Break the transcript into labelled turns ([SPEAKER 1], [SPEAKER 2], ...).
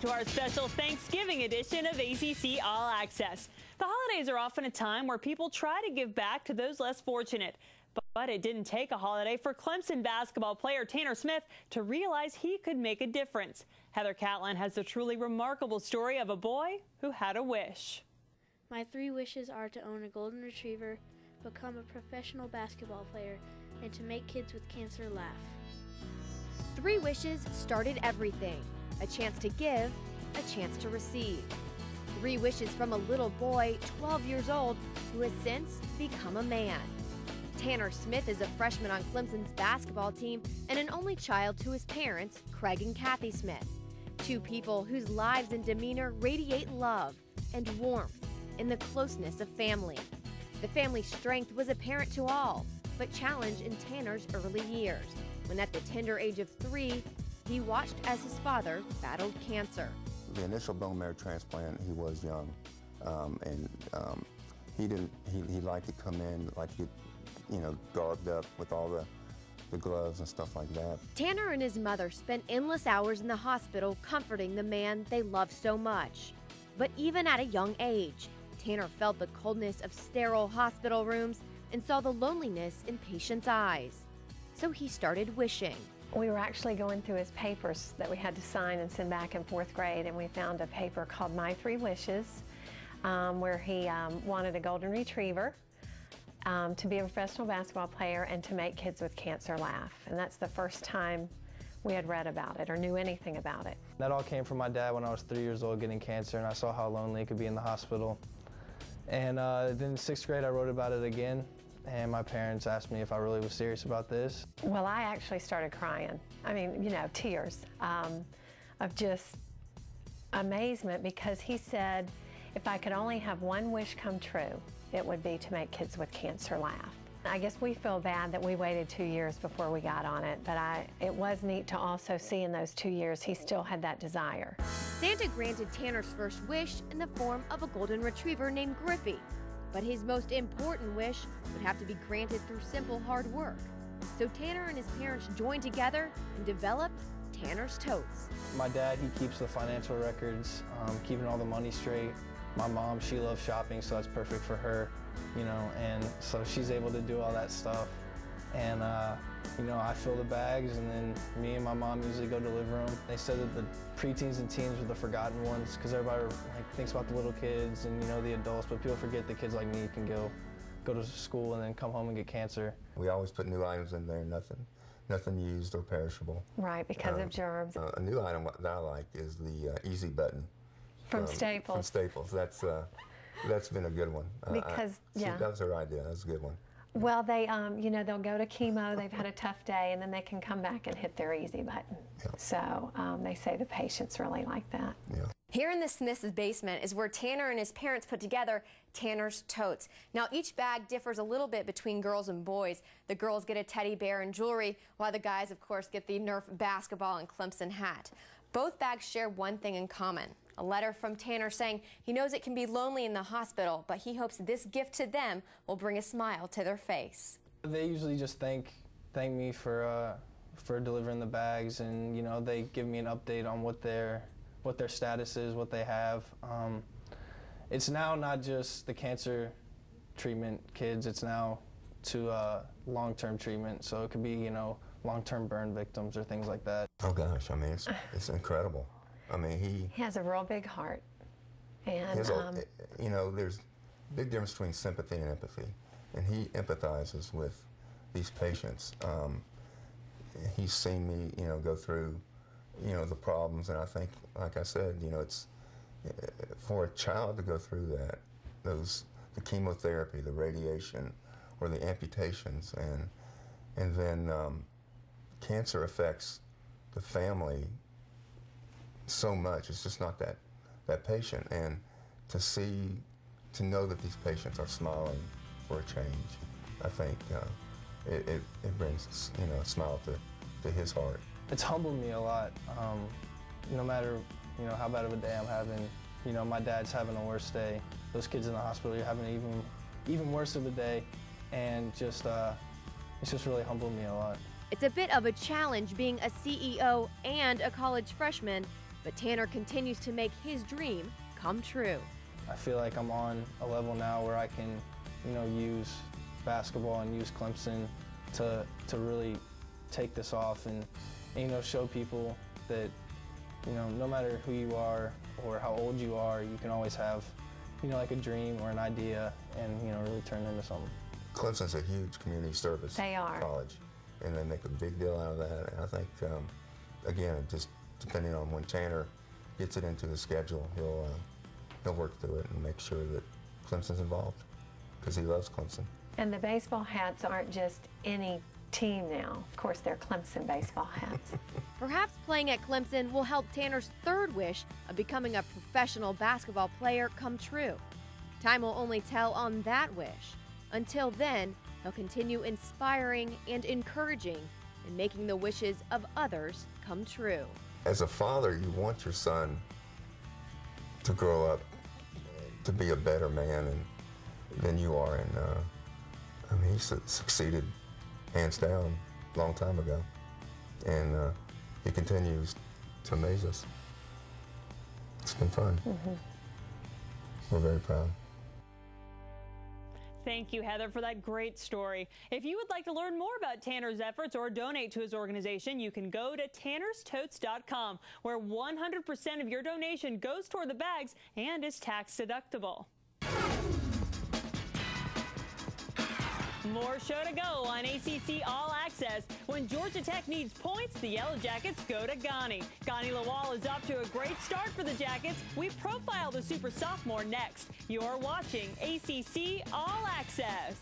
[SPEAKER 1] back to our special Thanksgiving edition of ACC All Access. The holidays are often a time where people try to give back to those less fortunate. But it didn't take a holiday for Clemson basketball player Tanner Smith to realize he could make a difference. Heather Catlin has a truly remarkable story of a boy who had a wish.
[SPEAKER 2] My 3 wishes are to own a golden retriever, become a professional basketball player, and to make kids with cancer laugh.
[SPEAKER 3] 3 wishes started everything. A chance to give, a chance to receive. 3 wishes from a little boy, 12 years old, who has since become a man. Tanner Smith is a freshman on Clemson's basketball team and an only child to his parents, Craig and Kathy Smith. 2 people whose lives and demeanor radiate love and warmth in the closeness of family. The family strength was apparent to all, but challenged in Tanner's early years, when at the tender age of 3, he watched as his father battled cancer.
[SPEAKER 4] The initial bone marrow transplant, he was young, he liked to come in like he, garbed up with all the gloves and stuff like that.
[SPEAKER 3] Tanner and his mother spent endless hours in the hospital comforting the man they loved so much. But even at a young age, Tanner felt the coldness of sterile hospital rooms and saw the loneliness in patients' eyes. So he started wishing.
[SPEAKER 5] We were actually going through his papers that we had to sign and send back in 4th grade, and we found a paper called My 3 Wishes, where he wanted a golden retriever, to be a professional basketball player, and to make kids with cancer laugh. And that's the first time we had read about it or knew anything about it.
[SPEAKER 6] That all came from my dad when I was 3 years old getting cancer, and I saw how lonely it could be in the hospital. And then in 6th grade I wrote about it again, and my parents asked me if I really was serious about this.
[SPEAKER 5] Well, I actually started crying. I mean, tears of just amazement, because he said if I could only have one wish come true, it would be to make kids with cancer laugh. I guess we feel bad that we waited 2 years before we got on it, but it was neat to also see in those 2 years he still had that desire.
[SPEAKER 3] Santa granted Tanner's first wish in the form of a golden retriever named Griffey. But his most important wish would have to be granted through simple hard work. So Tanner and his parents joined together and developed Tanner's Totes.
[SPEAKER 6] My dad, he keeps the financial records, keeping all the money straight. My mom, she loves shopping, so that's perfect for her, and so she's able to do all that stuff. And, I fill the bags, and then me and my mom usually go deliver them. They said that the preteens and teens were the forgotten ones, because everybody thinks about the little kids and, the adults, but people forget that kids like me can go to school and then come home and get cancer.
[SPEAKER 4] We always put new items in there, nothing used or perishable.
[SPEAKER 5] Right, because of germs.
[SPEAKER 4] A new item that I like is the easy button.
[SPEAKER 5] From Staples.
[SPEAKER 4] From Staples. That's been a good one.
[SPEAKER 5] Because, yeah.
[SPEAKER 4] That was her idea. That was a good one.
[SPEAKER 5] Well, they, they'll go to chemo, they've had a tough day, and then they can come back and hit their easy button. Yeah. So they say the patients really like that.
[SPEAKER 4] Yeah.
[SPEAKER 3] Here in the Smith's basement is where Tanner and his parents put together Tanner's Totes. Now, each bag differs a little bit between girls and boys. The girls get a teddy bear and jewelry, while the guys, of course, get the Nerf basketball and Clemson hat. Both bags share one thing in common. A letter from Tanner saying he knows it can be lonely in the hospital, but he hopes this gift to them will bring a smile to their face.
[SPEAKER 6] They usually just thank me for delivering the bags, and they give me an update on what their status is, what they have. It's now not just the cancer treatment kids; it's now to long-term treatment. So it could be long-term burn victims or things like that.
[SPEAKER 4] Oh gosh, I mean it's incredible. I mean,
[SPEAKER 5] he has a real big heart, and
[SPEAKER 4] there's a big difference between sympathy and empathy, and he empathizes with these patients. He's seen me, go through, the problems, and I think, like I said, it's for a child to go through that, the chemotherapy, the radiation, or the amputations, and then cancer affects the family so much. It's just not that patient, and to know that these patients are smiling for a change, I think it brings a smile to his heart.
[SPEAKER 6] It's humbled me a lot. No matter how bad of a day I'm having, my dad's having a worse day. Those kids in the hospital are having an even worse of a day, and it's just really humbled me a lot.
[SPEAKER 3] It's a bit of a challenge being a CEO and a college freshman, but Tanner continues to make his dream come true.
[SPEAKER 6] I feel like I'm on a level now where I can, use basketball and use Clemson to really take this off and show people that, no matter who you are or how old you are, you can always have, like a dream or an idea and, really turn it into something.
[SPEAKER 4] Clemson's a huge community service college, and they make a big deal out of that. And I think, again, just depending on when Tanner gets it into his schedule, he'll work through it and make sure that Clemson's involved, because he loves Clemson.
[SPEAKER 5] And the baseball hats aren't just any team now. Of course, they're Clemson baseball hats.
[SPEAKER 3] Perhaps playing at Clemson will help Tanner's third wish of becoming a professional basketball player come true. Time will only tell on that wish. Until then, he'll continue inspiring and encouraging and making the wishes of others come true. As
[SPEAKER 4] a father, you want your son to grow up to be a better man than you are, and I mean, he succeeded hands down a long time ago, and he continues to amaze us. It's been fun. We're very proud.
[SPEAKER 1] Thank you, Heather, for that great story. If you would like to learn more about Tanner's efforts or donate to his organization, you can go to tannerstotes.com, where 100% of your donation goes toward the bags and is tax deductible. More show to go on ACC All Access. When Georgia Tech needs points, the Yellow Jackets go to Ghani. Ghani Lawal is off to a great start for the Jackets. We profile the super sophomore next. You're watching ACC All Access.